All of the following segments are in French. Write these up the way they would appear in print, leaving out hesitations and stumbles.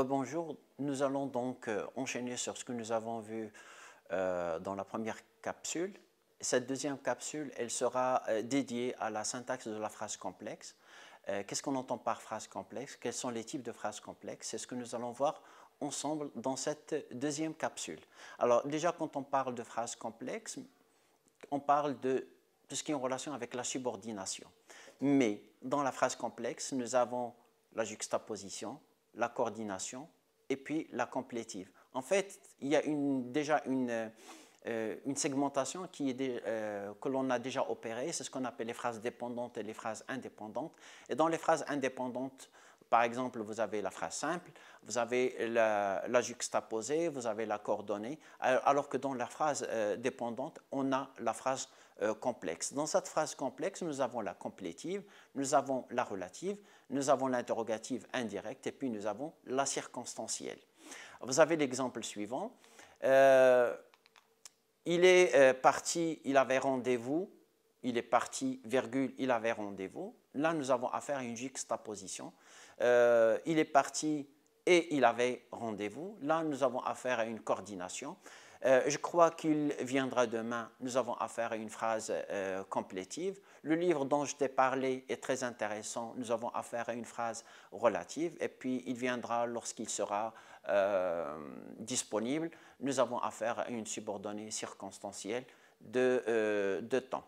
Rebonjour, nous allons donc enchaîner sur ce que nous avons vu dans la première capsule. Cette deuxième capsule, elle sera dédiée à la syntaxe de la phrase complexe. Qu'est-ce qu'on entend par phrase complexe? Quels sont les types de phrases complexes? C'est ce que nous allons voir ensemble dans cette deuxième capsule. Alors déjà, quand on parle de phrases complexes, on parle de tout ce qui est en relation avec la subordination. Mais dans la phrase complexe, nous avons la juxtaposition, la coordination et puis la complétive. En fait, il y a déjà une segmentation que l'on a déjà opérée, c'est ce qu'on appelle les phrases dépendantes et les phrases indépendantes. Et dans les phrases indépendantes, par exemple, vous avez la phrase simple, vous avez la juxtaposée, vous avez la coordonnée, alors que dans la phrase dépendante, on a la phrase complexe. Dans cette phrase complexe, nous avons la complétive, nous avons la relative, nous avons l'interrogative indirecte et puis nous avons la circonstancielle. Vous avez l'exemple suivant. Il est parti, il avait rendez-vous, il est parti, virgule, il avait rendez-vous. Là, nous avons affaire à une juxtaposition. Il est parti et il avait rendez-vous. Là, nous avons affaire à une coordination. Je crois qu'il viendra demain. Nous avons affaire à une phrase complétive. Le livre dont je t'ai parlé est très intéressant. Nous avons affaire à une phrase relative. Et puis, il viendra lorsqu'il sera disponible. Nous avons affaire à une subordonnée circonstancielle de temps.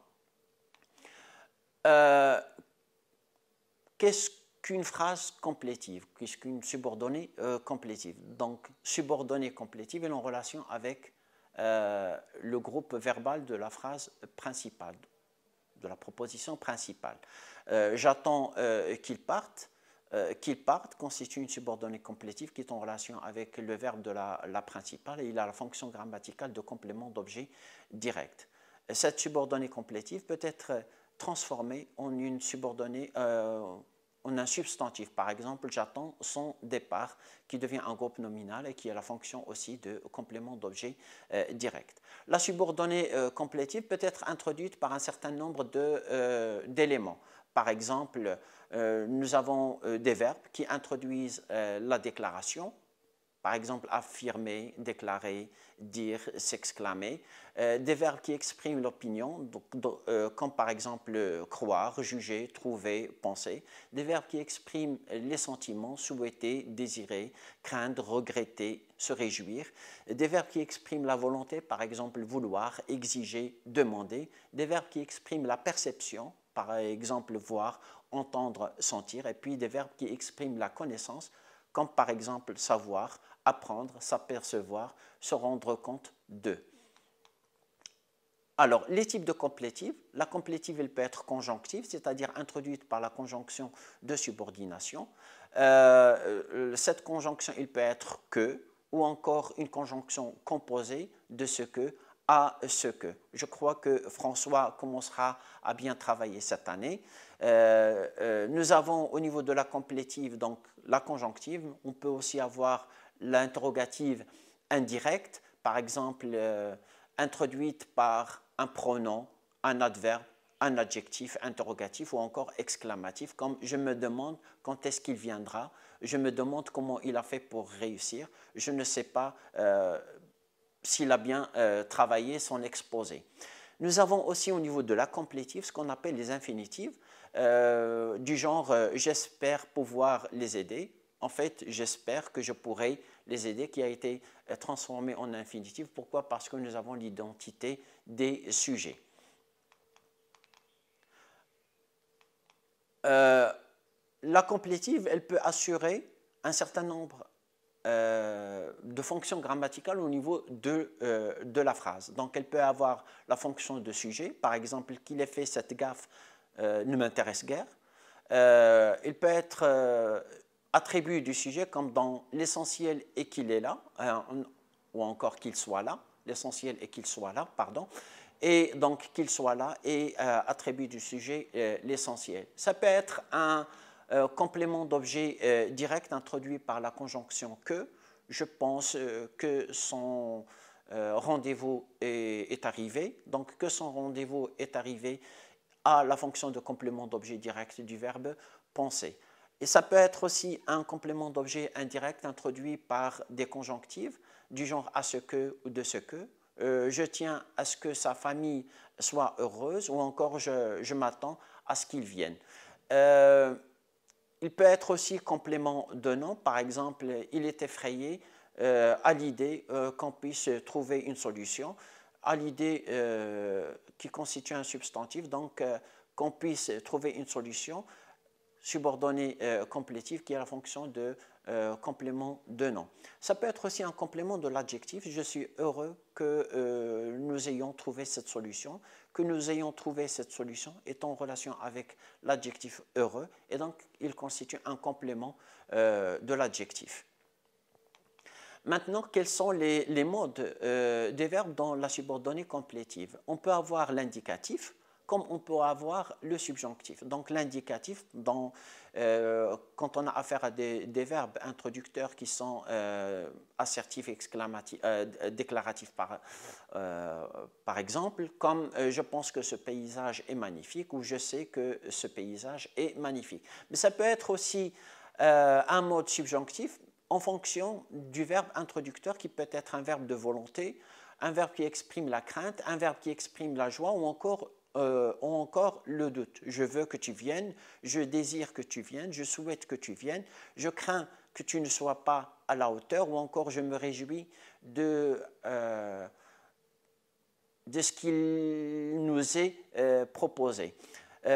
Qu'est-ce qu'une phrase complétive? Qu'est-ce qu'une subordonnée complétive? Donc, subordonnée complétive est en relation avec le groupe verbal de la phrase principale, de la proposition principale. J'attends qu'il parte. Qu'il parte constitue une subordonnée complétive qui est en relation avec le verbe de la principale et il a la fonction grammaticale de complément d'objet direct. Cette subordonnée complétive peut être transformée en une subordonnée en un substantif. Par exemple, j'attends son départ, qui devient un groupe nominal et qui a la fonction aussi de complément d'objet direct. La subordonnée complétive peut être introduite par un certain nombre d'éléments. Par exemple, nous avons des verbes qui introduisent la déclaration. Par exemple, affirmer, déclarer, dire, s'exclamer. Des verbes qui expriment l'opinion, comme par exemple croire, juger, trouver, penser. Des verbes qui expriment les sentiments, souhaiter, désirer, craindre, regretter, se réjouir. Des verbes qui expriment la volonté, par exemple vouloir, exiger, demander. Des verbes qui expriment la perception, par exemple voir, entendre, sentir. Et puis des verbes qui expriment la connaissance, comme par exemple savoir, apprendre, s'apercevoir, se rendre compte de. Alors, les types de complétives. La complétive, elle peut être conjonctive, c'est-à-dire introduite par la conjonction de subordination. Cette conjonction, il peut être que, ou encore une conjonction composée de ce que à ce que. Je crois que François commencera à bien travailler cette année. Nous avons au niveau de la complétive, donc la conjonctive, on peut aussi avoir l'interrogative indirecte, par exemple introduite par un pronom, un adverbe, un adjectif interrogatif ou encore exclamatif, comme je me demande quand est-ce qu'il viendra, je me demande comment il a fait pour réussir, je ne sais pas s'il a bien travaillé son exposé. Nous avons aussi au niveau de la complétive ce qu'on appelle les infinitifs, du genre j'espère pouvoir les aider. En fait, j'espère que je pourrai les aider, qui a été transformé en infinitif. Pourquoi? Parce que nous avons l'identité des sujets. La complétive, elle peut assurer un certain nombre de fonctions grammaticales au niveau de la phrase. Donc, elle peut avoir la fonction de sujet, par exemple, qu'il ait fait cette gaffe ne m'intéresse guère. Il peut être attribut du sujet comme dans l'essentiel est qu'il est là, ou encore qu'il soit là, l'essentiel est qu'il soit là, pardon, et donc qu'il soit là et attribut du sujet l'essentiel. Ça peut être un complément d'objet direct introduit par la conjonction que. Je pense que son rendez-vous est arrivé, donc que son rendez-vous est arrivé à la fonction de complément d'objet direct du verbe penser. Et ça peut être aussi un complément d'objet indirect introduit par des conjonctives du genre à ce que ou de ce que. Je tiens à ce que sa famille soit heureuse ou encore je m'attends à ce qu'il vienne. Il peut être aussi complément de nom. Par exemple, il est effrayé à l'idée qu'on puisse trouver une solution, à l'idée qui constitue un substantif, donc qu'on puisse trouver une solution subordonnée complétive qui a la fonction de complément de nom. Ça peut être aussi un complément de l'adjectif. Je suis heureux que nous ayons trouvé cette solution. Que nous ayons trouvé cette solution est en relation avec l'adjectif heureux et donc il constitue un complément de l'adjectif. Maintenant, quels sont les modes des verbes dans la subordonnée complétive? On peut avoir l'indicatif, comme on peut avoir le subjonctif. Donc l'indicatif, quand on a affaire à des verbes introducteurs qui sont assertifs, déclaratifs par exemple, comme je pense que ce paysage est magnifique ou je sais que ce paysage est magnifique. Mais ça peut être aussi un mode subjonctif en fonction du verbe introducteur qui peut être un verbe de volonté, un verbe qui exprime la crainte, un verbe qui exprime la joie ou encore le doute. Je veux que tu viennes, je désire que tu viennes, je souhaite que tu viennes, je crains que tu ne sois pas à la hauteur ou encore je me réjouis de ce qu'il nous est proposé.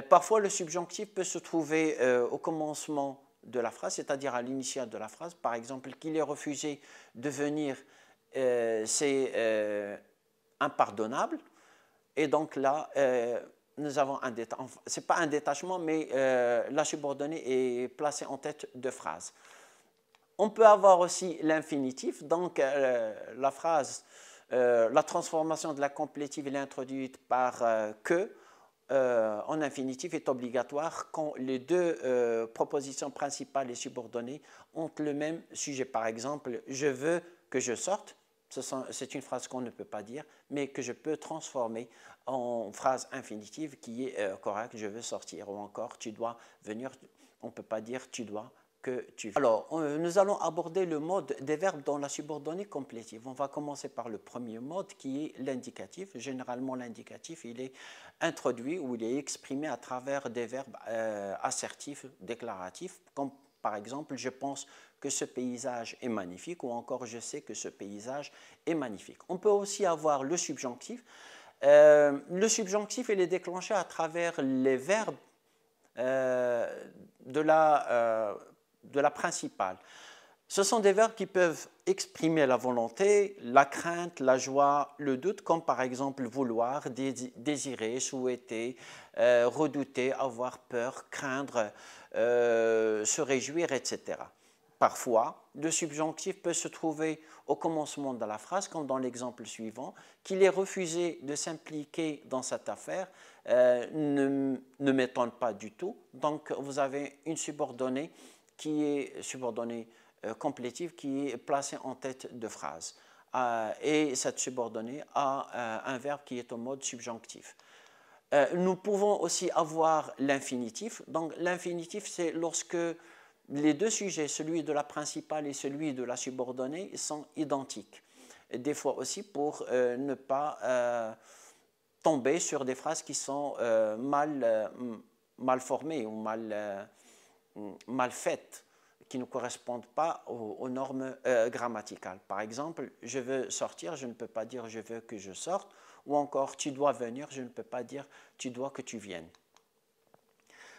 Parfois, le subjonctif peut se trouver au commencement de la phrase, c'est-à-dire à l'initiale de la phrase. Par exemple, qu'il ait refusé de venir, c'est impardonnable. Et donc là, nous avons un détachement. Ce n'est pas un détachement, mais la subordonnée est placée en tête de phrase. On peut avoir aussi l'infinitif. Donc, la phrase, la transformation de la complétive est introduite par que en infinitif est obligatoire quand les deux propositions principales et subordonnées ont le même sujet. Par exemple, je veux que je sorte. C'est une phrase qu'on ne peut pas dire, mais que je peux transformer en phrase infinitive qui est correcte, je veux sortir, ou encore tu dois venir, on ne peut pas dire tu dois que tu veux. Alors, nous allons aborder le mode des verbes dans la subordonnée complétive. On va commencer par le premier mode qui est l'indicatif. Généralement, l'indicatif, il est introduit ou il est exprimé à travers des verbes assertifs, déclaratifs, comme par exemple, je pense que ce paysage est magnifique ou encore je sais que ce paysage est magnifique. On peut aussi avoir le subjonctif. Le subjonctif, il est déclenché à travers les verbes de la principale. Ce sont des verbes qui peuvent exprimer la volonté, la crainte, la joie, le doute, comme par exemple vouloir, désirer, souhaiter, redouter, avoir peur, craindre, se réjouir, etc. Parfois, le subjonctif peut se trouver au commencement de la phrase, comme dans l'exemple suivant, qu'il ait refusé de s'impliquer dans cette affaire ne m'étonne pas du tout. Donc, vous avez une subordonnée qui est subordonnée complétive qui est placée en tête de phrase. Et cette subordonnée a un verbe qui est au mode subjonctif. Nous pouvons aussi avoir l'infinitif. Donc, l'infinitif, c'est lorsque les deux sujets, celui de la principale et celui de la subordonnée, sont identiques. Et des fois aussi pour ne pas tomber sur des phrases qui sont mal formées ou mal faites, qui ne correspondent pas aux normes grammaticales. Par exemple, je veux sortir, je ne peux pas dire je veux que je sorte, ou encore tu dois venir, je ne peux pas dire tu dois que tu viennes.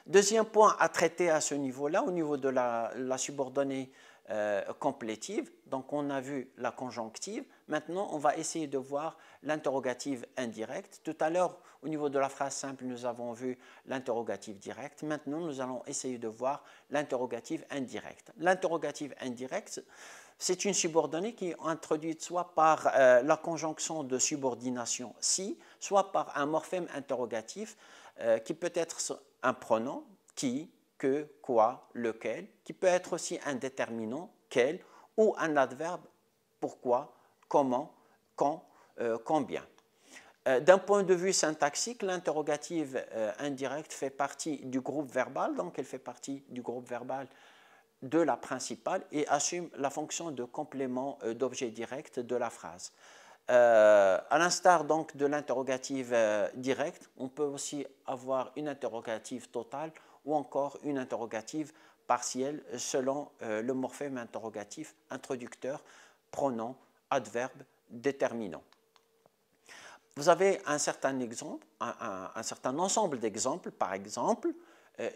Deuxième point à traiter à ce niveau-là, au niveau de la subordonnée complétive, donc on a vu la conjonctive, maintenant on va essayer de voir l'interrogative indirecte. Tout à l'heure, au niveau de la phrase simple, nous avons vu l'interrogative directe, maintenant nous allons essayer de voir l'interrogative indirecte. L'interrogative indirecte, c'est une subordonnée qui est introduite soit par la conjonction de subordination si, soit par un morphème interrogatif qui peut être un pronom, qui, que, quoi, lequel, qui peut être aussi un déterminant, quel, ou un adverbe, pourquoi, comment, quand, combien. D'un point de vue syntaxique, l'interrogative indirecte fait partie du groupe verbal, donc elle fait partie du groupe verbal de la principale et assume la fonction de complément d'objet direct de la phrase. À l'instar donc de l'interrogative directe, on peut aussi avoir une interrogative totale ou encore une interrogative partielle selon le morphème interrogatif introducteur, pronom, adverbe, déterminant. Vous avez un certain exemple, un certain ensemble d'exemples. Par exemple,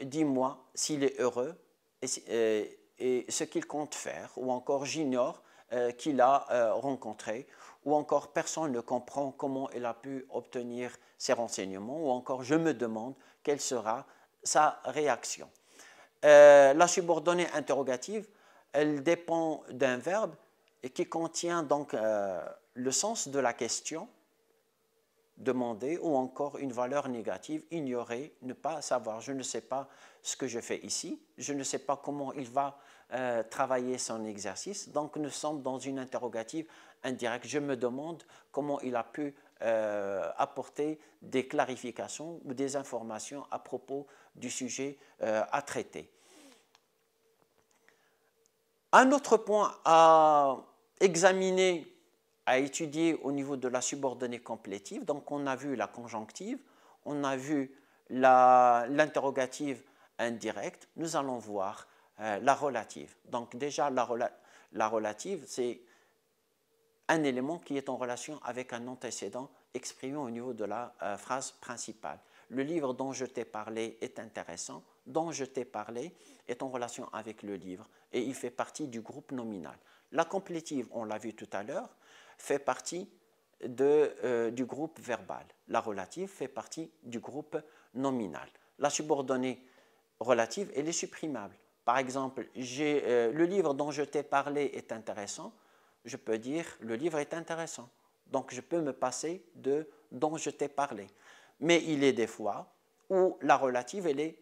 dis-moi s'il est heureux et ce qu'il compte faire, ou encore j'ignore qu'il a rencontré, ou encore personne ne comprend comment il a pu obtenir ces renseignements, ou encore je me demande quelle sera sa réaction. La subordonnée interrogative, elle dépend d'un verbe qui contient donc le sens de la question demander ou encore une valeur négative, ignorer, ne pas savoir. Je ne sais pas ce que je fais ici, je ne sais pas comment il va travailler son exercice. Donc nous sommes dans une interrogative indirecte. Je me demande comment il a pu apporter des clarifications ou des informations à propos du sujet à traiter. Un autre point à examiner, à étudier au niveau de la subordonnée complétive. Donc, on a vu la conjonctive, on a vu l'interrogative indirecte. Nous allons voir la relative. Donc, déjà, la relative, c'est un élément qui est en relation avec un antécédent exprimé au niveau de la phrase principale. Le livre dont je t'ai parlé est intéressant, dont je t'ai parlé est en relation avec le livre et il fait partie du groupe nominal. La complétive, on l'a vu tout à l'heure, fait partie du groupe verbal. La relative fait partie du groupe nominal. La subordonnée relative, elle est supprimable. Par exemple, le livre dont je t'ai parlé est intéressant. Je peux dire le livre est intéressant. Donc, je peux me passer de dont je t'ai parlé. Mais il est des fois où la relative, elle est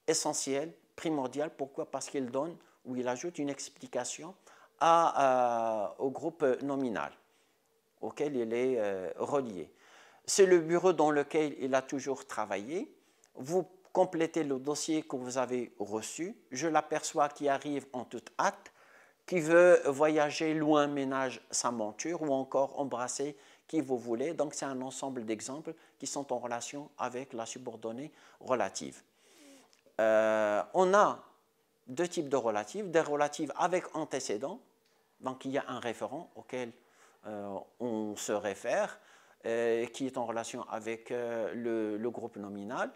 essentielle, primordiale. Pourquoi? Parce qu'il donne ou il ajoute une explication au groupe nominal auquel il est relié. C'est le bureau dans lequel il a toujours travaillé. Vous complétez le dossier que vous avez reçu. Je l'aperçois qui arrive en tout hâte, qui veut voyager loin, ménage sa monture, ou encore embrasser qui vous voulez. Donc, c'est un ensemble d'exemples qui sont en relation avec la subordonnée relative. On a deux types de relatives, des relatives avec antécédent. Donc, il y a un référent auquel on se réfère, qui est en relation avec le groupe nominal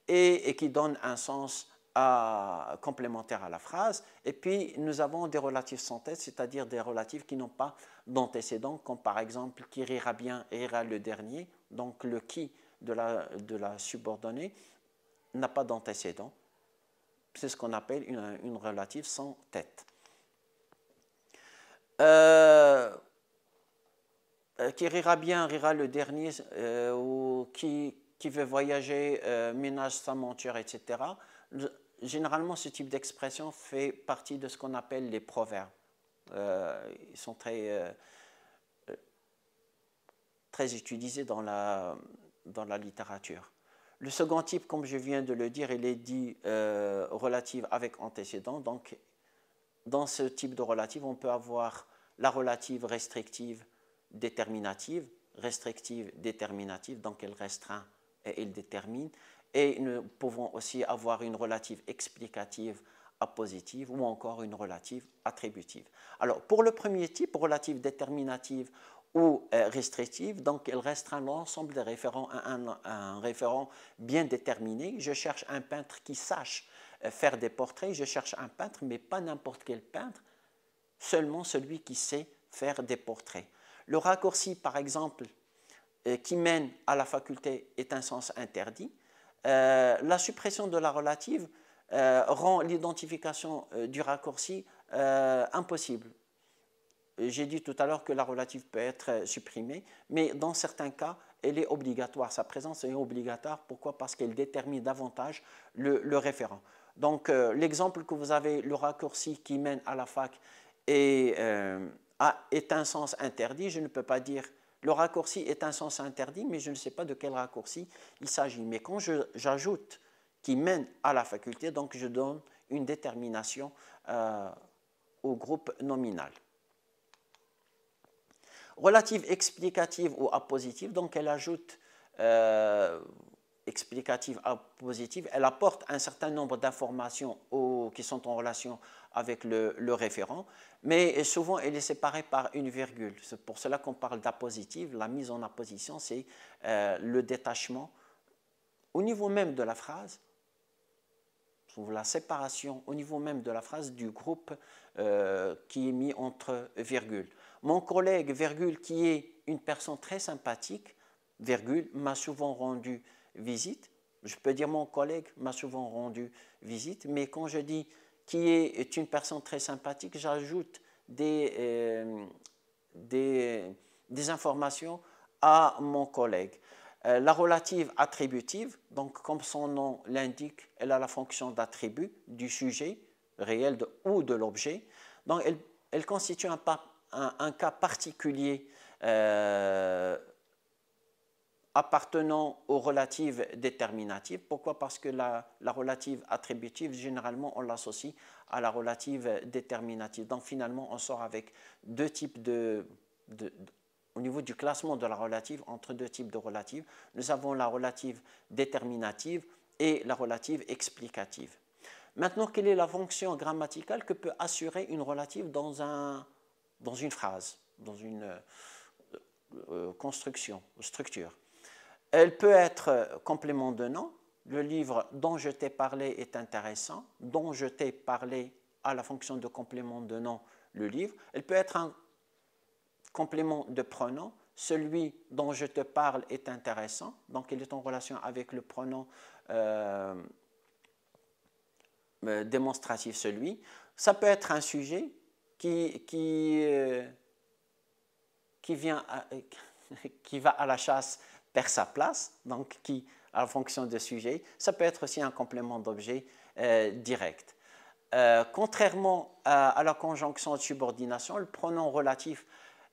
et qui donne un sens complémentaire à la phrase. Et puis, nous avons des relatifs sans tête, c'est-à-dire des relatifs qui n'ont pas d'antécédent, comme par exemple « qui rira bien et ira le dernier ». Donc, le « qui » de la subordonnée n'a pas d'antécédent. C'est ce qu'on appelle une relative sans tête. Qui rira bien, rira le dernier, ou qui veut voyager, ménage sa monture, etc. Généralement, ce type d'expression fait partie de ce qu'on appelle les proverbes. Ils sont très utilisés dans la littérature. Le second type, comme je viens de le dire, il est dit relative avec antécédent. Donc, dans ce type de relative, on peut avoir la relative restrictive déterminative, restrictive déterminative, donc elle restreint et elle détermine. Et nous pouvons aussi avoir une relative explicative appositive ou encore une relative attributive. Alors, pour le premier type, relative déterminative ou restrictive, donc elle restreint l'ensemble des référents à un référent bien déterminé. Je cherche un peintre qui sache faire des portraits, je cherche un peintre, mais pas n'importe quel peintre, seulement celui qui sait faire des portraits. Le raccourci, par exemple, qui mène à la faculté est un sens interdit. La suppression de la relative rend l'identification du raccourci impossible. J'ai dit tout à l'heure que la relative peut être supprimée, mais dans certains cas, elle est obligatoire. Sa présence est obligatoire. Pourquoi? Parce qu'elle détermine davantage le référent. Donc, l'exemple que vous avez, le raccourci qui mène à la fac est un sens interdit. Je ne peux pas dire le raccourci est un sens interdit, mais je ne sais pas de quel raccourci il s'agit. Mais quand j'ajoute qui mène à la faculté, donc je donne une détermination au groupe nominal. Relative explicative ou appositive, donc elle ajoute explicative à positive, elle apporte un certain nombre d'informations qui sont en relation avec le référent, mais souvent elle est séparée par une virgule. C'est pour cela qu'on parle d'appositive. La mise en apposition, c'est le détachement au niveau même de la phrase, la séparation au niveau même de la phrase du groupe qui est mis entre virgules. Mon collègue, virgule, qui est une personne très sympathique, virgule, m'a souvent rendu visite. Je peux dire mon collègue m'a souvent rendu visite, mais quand je dis qui est une personne très sympathique, j'ajoute des informations à mon collègue. La relative attributive, donc comme son nom l'indique, elle a la fonction d'attribut du sujet réel ou de l'objet. Donc elle constitue un cas particulier appartenant aux relatives déterminatives. Pourquoi? Parce que la relative attributive, généralement, on l'associe à la relative déterminative. Donc finalement, on sort avec deux types au niveau du classement de la relative, entre deux types de relatives, nous avons la relative déterminative et la relative explicative. Maintenant, quelle est la fonction grammaticale que peut assurer une relative dans une phrase, dans une construction, structure? Elle peut être complément de nom. Le livre dont je t'ai parlé est intéressant. Dont je t'ai parlé a la fonction de complément de nom, le livre. Elle peut être un complément de pronom. Celui dont je te parle est intéressant. Donc, il est en relation avec le pronom démonstratif, celui. Ça peut être un sujet qui va à la chasse perd sa place, donc qui a la fonction de sujet. Ça peut être aussi un complément d'objet direct. Contrairement à la conjonction de subordination, le pronom relatif,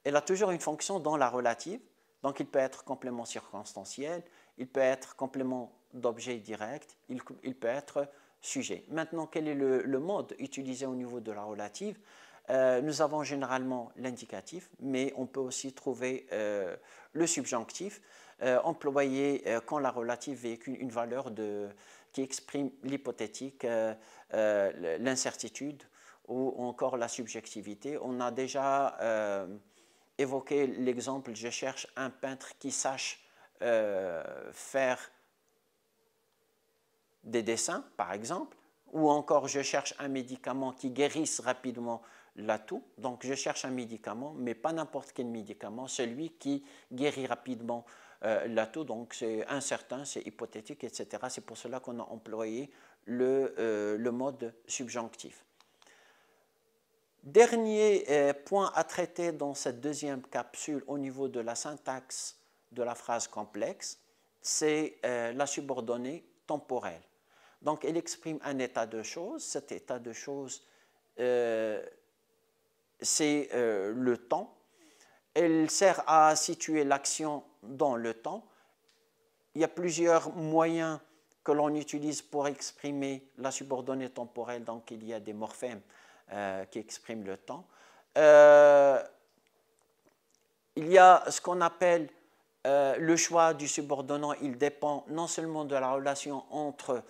elle a toujours une fonction dans la relative, donc il peut être complément circonstanciel, il peut être complément d'objet direct, il peut être sujet. Maintenant, quel est le mode utilisé au niveau de la relative? Nous avons généralement l'indicatif, mais on peut aussi trouver le subjonctif, employé quand la relative véhicule une valeur qui exprime l'hypothétique, l'incertitude ou encore la subjectivité. On a déjà évoqué l'exemple « je cherche un peintre qui sache faire des dessins », par exemple, ou encore « je cherche un médicament qui guérisse rapidement la toux ». Donc, je cherche un médicament, mais pas n'importe quel médicament, celui qui guérit rapidement la toux. Donc, c'est incertain, c'est hypothétique, etc. C'est pour cela qu'on a employé le mode subjonctif. Dernier point à traiter dans cette deuxième capsule au niveau de la syntaxe de la phrase complexe, c'est la subordonnée temporelle. Donc, elle exprime un état de choses. Cet état de choses, c'est le temps. Elle sert à situer l'action dans le temps. Il y a plusieurs moyens que l'on utilise pour exprimer la subordonnée temporelle. Donc, il y a des morphèmes qui expriment le temps. Il y a ce qu'on appelle le choix du subordonnant. Il dépend non seulement de la relation entre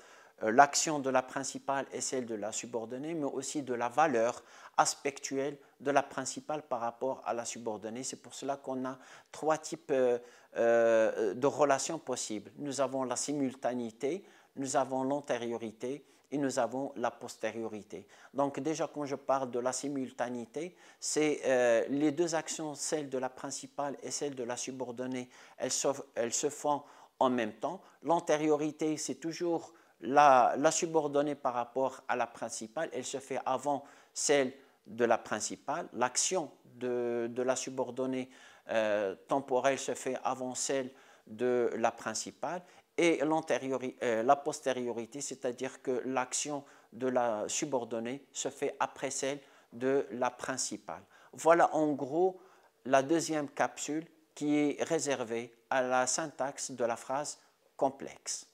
l'action de la principale et celle de la subordonnée, mais aussi de la valeur aspectuelle de la principale par rapport à la subordonnée. C'est pour cela qu'on a trois types de relations possibles. Nous avons la simultanéité, nous avons l'antériorité et nous avons la postériorité. Donc déjà, quand je parle de la simultanéité, c'est les deux actions, celle de la principale et celle de la subordonnée, elles se font en même temps. L'antériorité, c'est toujours la subordonnée par rapport à la principale, elle se fait avant celle de la principale. L'action de la subordonnée temporelle se fait avant celle de la principale. Et la postériorité, c'est-à-dire que l'action de la subordonnée se fait après celle de la principale. Voilà en gros la deuxième capsule qui est réservé à la syntaxe de la phrase complexe.